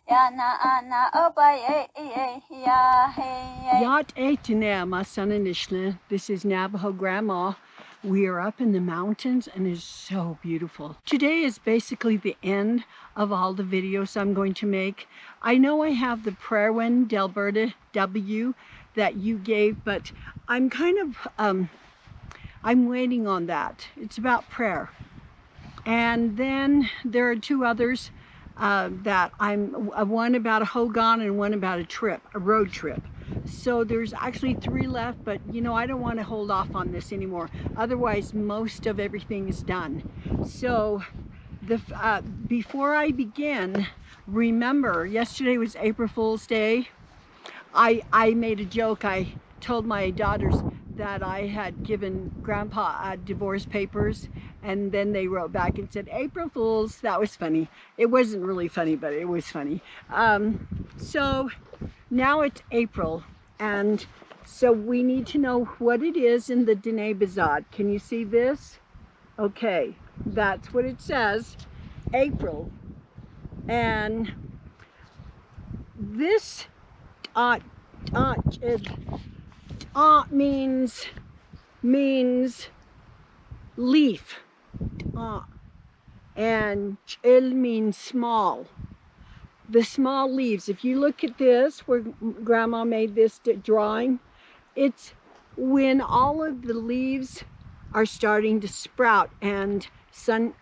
Yat Etinea, my son and Ishla. This is Navajo Grandma. We are up in the mountains and it's so beautiful. Today is basically the end of all the videos I'm going to make. I know I have the prayer one, Delberta W, that you gave, but I'm kind of, I'm waiting on that. It's about prayer. And then there are two others that one about a Hogan and one about a road trip. So there's actually 3 left, but you know, I don't want to hold off on this anymore. Otherwise, most of everything is done. So before I begin, remember, yesterday was April Fool's Day. I made a joke. I told my daughters that I had given Grandpa divorce papers, and then they wrote back and said, April Fools. That was funny. It wasn't really funny, but it was funny. So now it's April, and so we need to know what it is in the Dine Bizaad. Can you see this? Okay, that's what it says, April. And this means leaf, and chil means small. The small leaves. If you look at this, where Grandma made this drawing, it's when all of the leaves are starting to sprout, and summer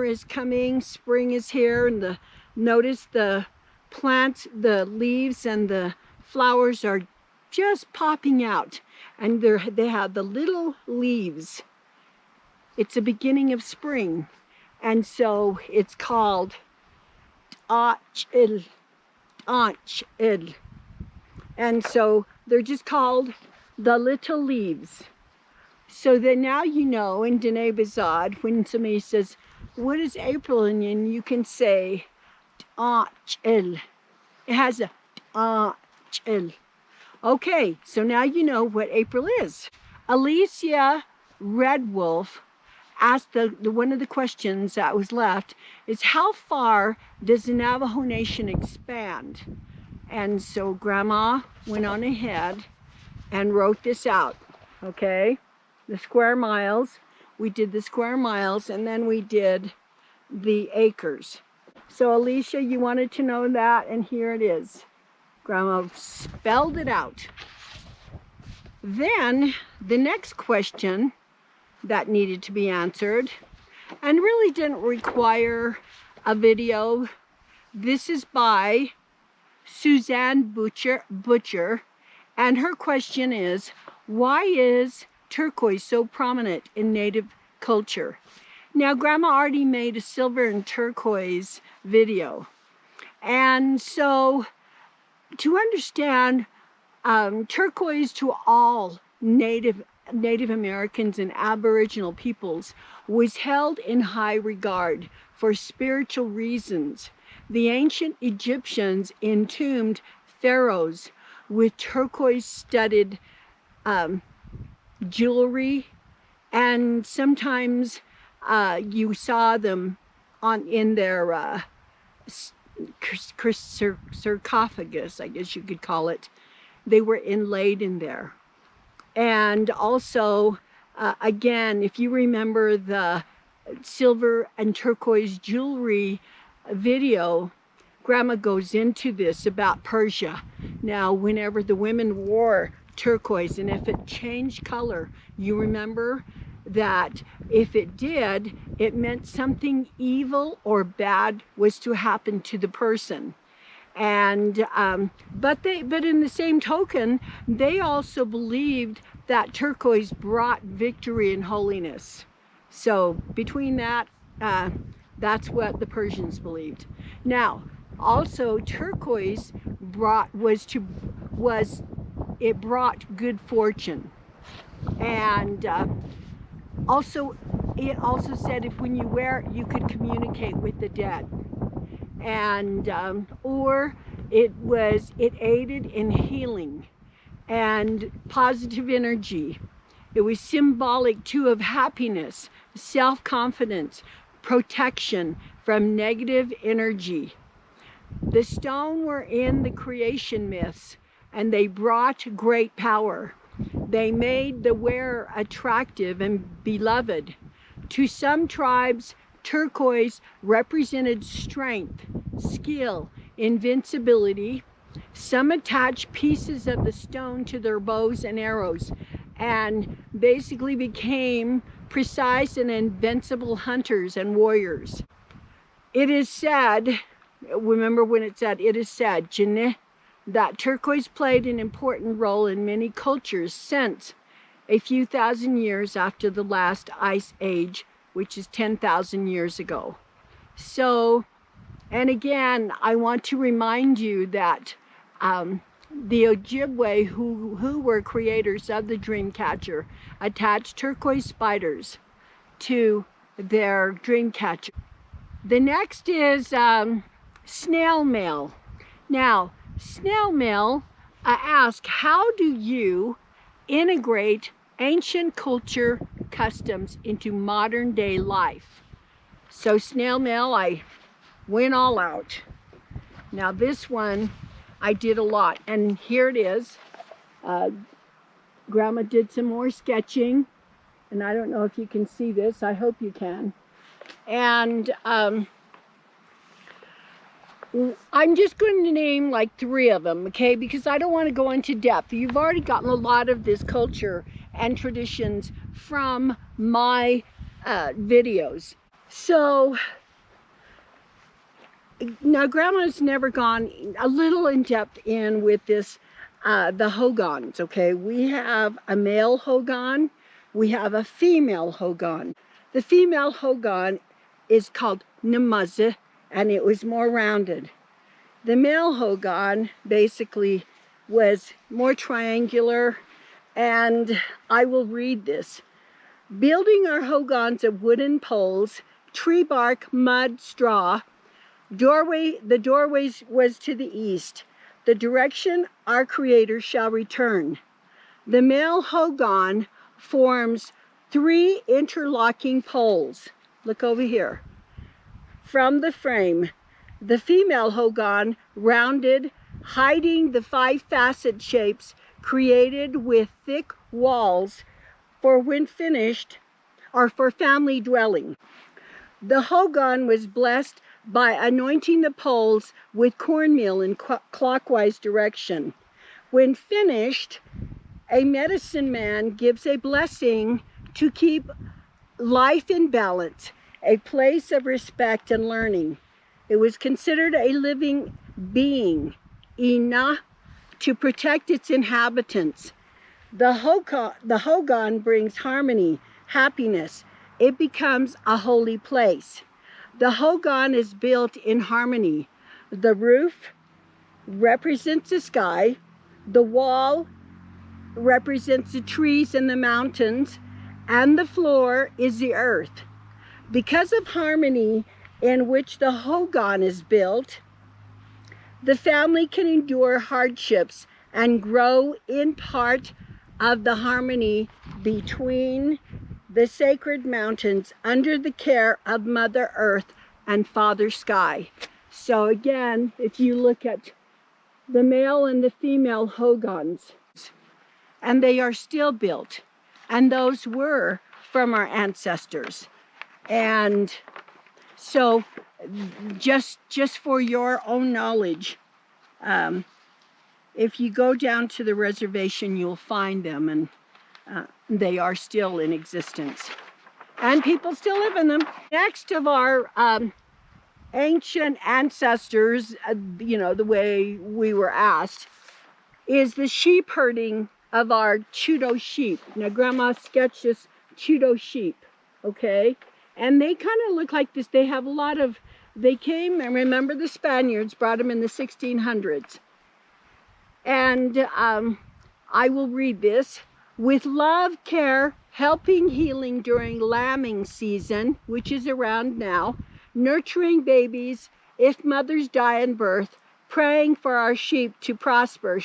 is coming, spring is here, and notice the plants, the leaves and the flowers are just popping out, and they have the little leaves. It's the beginning of spring, and so it's called Achil. And so they're just called the little leaves. So then now you know in Dine Bizaad, when somebody says, what is April? And you can say Achil. It has a Achil. Okay, so now you know what April is. Alicia Redwolf asked one of the questions that was left is, how far does the Navajo Nation expand? And so Grandma went on ahead and wrote this out, okay? The square miles. We did the square miles, and then we did the acres. So Alicia, you wanted to know that, and here it is. Grandma spelled it out. Then the next question that needed to be answered, and really didn't require a video. This is by Suzanne Butcher, and her question is, why is turquoise so prominent in Native culture? Now, Grandma already made a silver and turquoise video, and so to understand turquoise to all Native Americans and Aboriginal peoples was held in high regard for spiritual reasons. The ancient Egyptians entombed pharaohs with turquoise-studded jewelry, and sometimes you saw them in their sarcophagus, I guess you could call it. They were inlaid in there. And also, again, if you remember the silver and turquoise jewelry video, Grandma goes into this about Persia. Now, whenever the women wore turquoise, and if it changed color, you remember that if it did, it meant something evil or bad was to happen to the person. And but in the same token, they also believed that turquoise brought victory and holiness. So between that, that's what the Persians believed. Now, also turquoise brought good fortune, and also it also said if when you wear it, you could communicate with the dead. And or it aided in healing and positive energy. It was symbolic too of happiness, self-confidence, protection from negative energy. The stone were in the creation myths, and they brought great power. They made the wearer attractive and beloved. To some tribes, turquoise represented strength, skill, invincibility. Some attached pieces of the stone to their bows and arrows and basically became precise and invincible hunters and warriors. It is said, remember when it said, it is said, that turquoise played an important role in many cultures since a few thousand years after the last ice age, which is 10,000 years ago. So, and again, I want to remind you that the Ojibwe, who were creators of the dream catcher, attached turquoise spiders to their dream catcher. The next is snail mail. Now, snail mail asks, how do you integrate ancient culture customs into modern day life? So snail mail, I went all out. Now this one, I did a lot, and here it is. Grandma did some more sketching, and I don't know if you can see this. I hope you can. And I'm just going to name like 3 of them, okay? Because I don't want to go into depth. You've already gotten a lot of this culture and traditions from my videos. So now Grandma's never gone a little in depth in with this, the Hogans, okay? We have a male Hogan, we have a female Hogan. The female Hogan is called Namaza, and it was more rounded. The male Hogan basically was more triangular, and I will read this. Building our Hogans of wooden poles, tree bark, mud, straw. The doorway was to the east, the direction our Creator shall return. The male Hogan forms 3 interlocking poles. Look over here. From the frame, the female Hogan rounded, hiding the 5 facet shapes created with thick walls for when finished, or for family dwelling. The Hogan was blessed by anointing the poles with cornmeal in clockwise direction. When finished, a medicine man gives a blessing to keep life in balance, a place of respect and learning. It was considered a living being, enough to protect its inhabitants. The Hogan brings harmony, happiness. It becomes a holy place. The Hogan is built in harmony. The roof represents the sky. The wall represents the trees and the mountains. And the floor is the earth. Because of harmony in which the Hogan is built, the family can endure hardships and grow in part of the harmony between the sacred mountains under the care of Mother Earth and Father Sky. So again, if you look at the male and the female Hogans, and they are still built, and those were from our ancestors. And so just for your own knowledge, if you go down to the reservation, you'll find them, and they are still in existence. And people still live in them. Next of our ancient ancestors, you know, the way we were asked, is the sheep herding of our Chudo sheep. Now, Grandma sketched this Chudo sheep, okay? And they kind of look like this. They have a lot of, they came, and remember the Spaniards brought them in the 1600s. And I will read this. With love, care, helping healing during lambing season, which is around now, nurturing babies if mothers die in birth, praying for our sheep to prosper.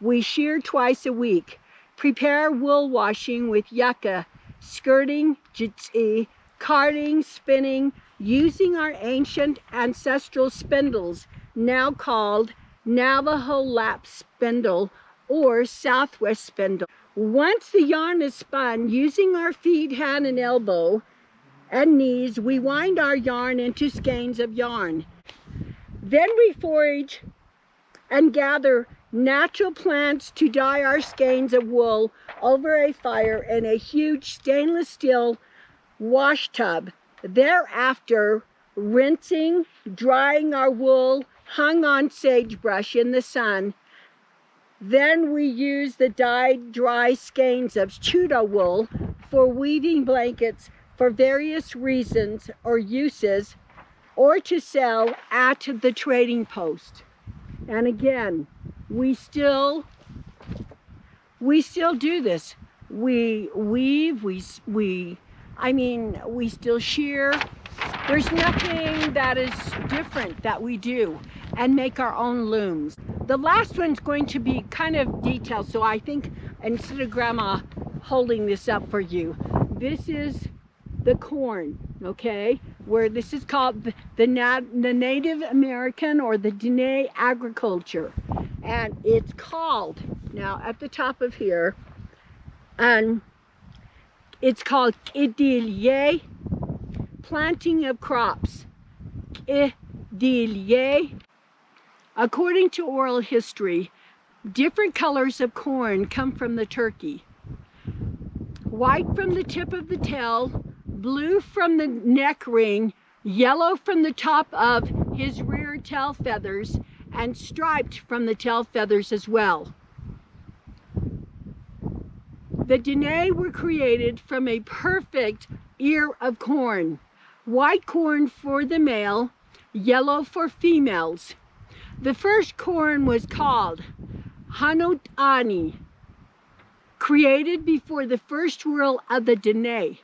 We shear twice a week. Prepare wool washing with yucca, skirting, jitsi, carding, spinning, using our ancient ancestral spindles, now called Navajo lap spindle or Southwest spindle. Once the yarn is spun, using our feet, hand, and elbow and knees, we wind our yarn into skeins of yarn. Then we forage and gather natural plants to dye our skeins of wool over a fire in a huge stainless steel wash tub. Thereafter, rinsing, drying our wool hung on sagebrush in the sun. Then we use the dyed dry skeins of Chudo wool for weaving blankets for various reasons or uses, or to sell at the trading post. And again, we still do this. We weave, we still shear. There's nothing that is different that we do, and make our own looms. The last one's going to be kind of detailed, so I think instead of Grandma holding this up for you, this is the corn, okay? Where this is called the Native American or the Dine agriculture. And it's called, now at the top of here, and it's called Idilye, planting of crops. Idilye. According to oral history, different colors of corn come from the turkey. White from the tip of the tail, blue from the neck ring, yellow from the top of his rear tail feathers, and striped from the tail feathers as well. The Dine were created from a perfect ear of corn. White corn for the male, yellow for females. The first corn was called Hanotani, created before the first rule of the Dine.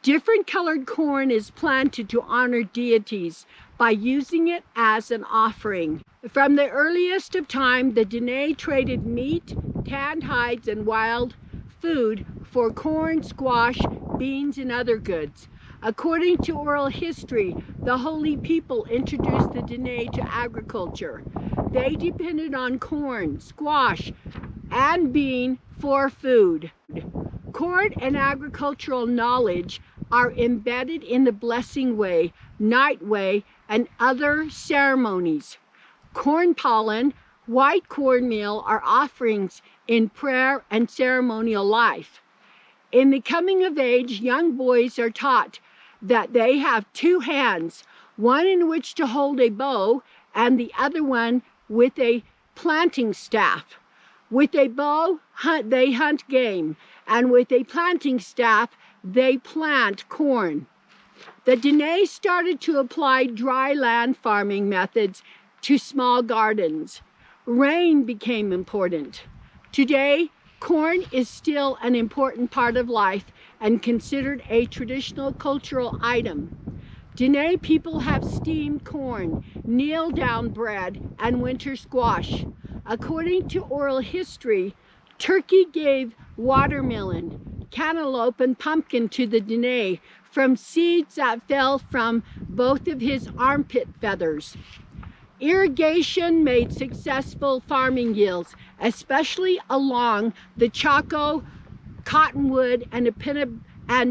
Different colored corn is planted to honor deities by using it as an offering. From the earliest of time, the Dine traded meat, tanned hides, and wild food for corn, squash, beans, and other goods. According to oral history, the holy people introduced the Dine to agriculture. They depended on corn, squash, and bean for food. Corn and agricultural knowledge are embedded in the blessing way, night way, and other ceremonies. Corn pollen, white cornmeal are offerings in prayer and ceremonial life. In the coming of age, young boys are taught that they have two hands, one in which to hold a bow and the other one with a planting staff. With a bow, they hunt game, and with a planting staff, they plant corn. The Dine started to apply dry land farming methods to small gardens. Rain became important. Today, corn is still an important part of life and considered a traditional cultural item. Dine people have steamed corn, kneel-down bread, and winter squash. According to oral history, Turkey gave watermelon, cantaloupe, and pumpkin to the Dine from seeds that fell from both of his armpit feathers. Irrigation made successful farming yields, especially along the Chaco, Cottonwood, and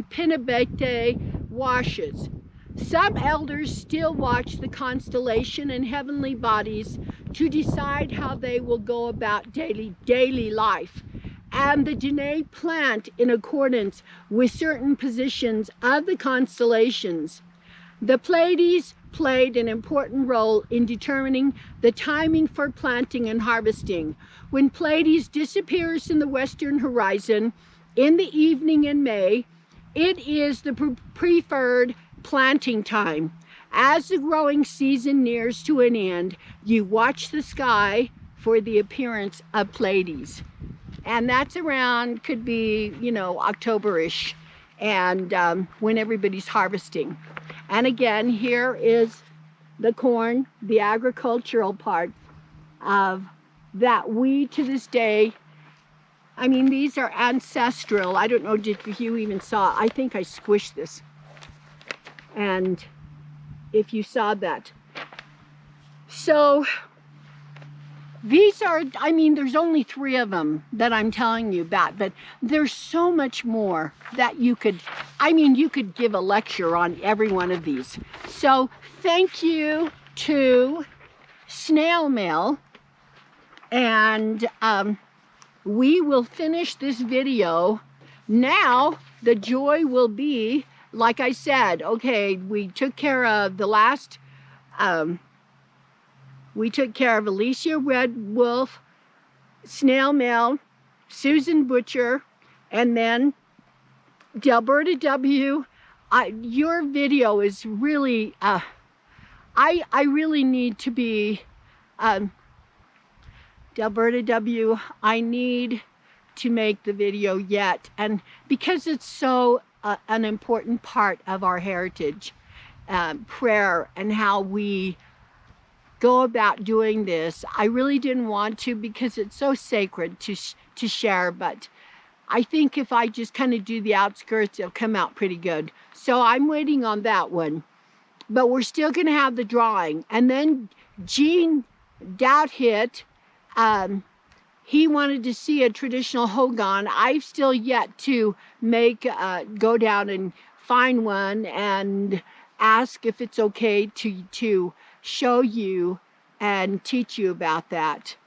Pinnebete washes. Some elders still watch the constellation and heavenly bodies to decide how they will go about daily life, and the Dine plant in accordance with certain positions of the constellations. The Pleiades played an important role in determining the timing for planting and harvesting. When Pleiades disappears in the western horizon in the evening in May, it is the preferred planting time. As the growing season nears to an end, you watch the sky for the appearance of Pleiades. And that's around, could be, October-ish, and when everybody's harvesting. And again, here is the corn, the agricultural part of that we to this day, these are ancestral. I don't know if you even saw, I think I squished this. And if you saw that. So these are, I mean, there's only 3 of them that I'm telling you about, but there's so much more that you could, I mean, you could give a lecture on every one of these. So thank you to Snail Mail, and we will finish this video. Now the joy will be, like I said, okay, we took care of the last, we took care of Alicia Redwolf, Snail Mail, Suzanne Butcher, and then Delberta W. Your video is really, I really need to be, Delberta W., I need to make the video yet, and because it's so an important part of our heritage, prayer, and how we go about doing this. I really didn't want to because it's so sacred to share, but I think if I just kind of do the outskirts, it'll come out pretty good. So I'm waiting on that one, but we're still going to have the drawing. And then Gene Douthit, he wanted to see a traditional Hogan. I've still yet to make, go down and find one and ask if it's okay to show you and teach you about that.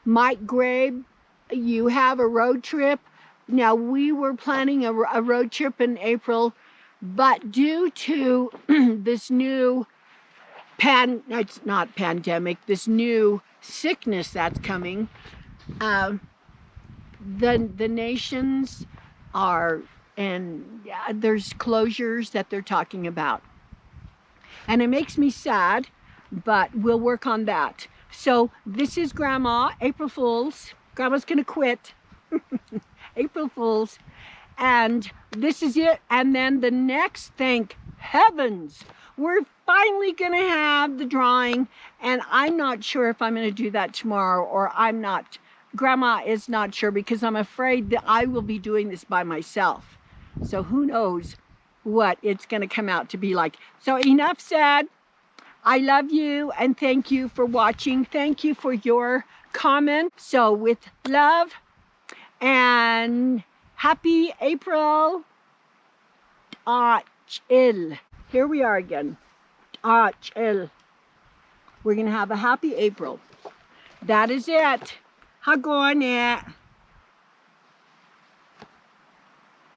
Mike Grabe, you have a road trip. Now, we were planning a road trip in April, but due to this new it's not pandemic, this new sickness that's coming, the nations are, and there's closures that they're talking about. And it makes me sad, but we'll work on that. So this is Grandma, April Fools. Grandma's gonna quit. April Fools. And this is it. And then the next, thank heavens, we're finally gonna have the drawing. And I'm not sure if I'm gonna do that tomorrow, or I'm not. Grandma is not sure, because I'm afraid that I will be doing this by myself. So who knows what it's gonna come out to be like. So enough said. I love you and thank you for watching. Thank you for your comment. So with love and happy April. Chill. Here we are again. Chill. We're gonna have a happy April. That is it. Hagone.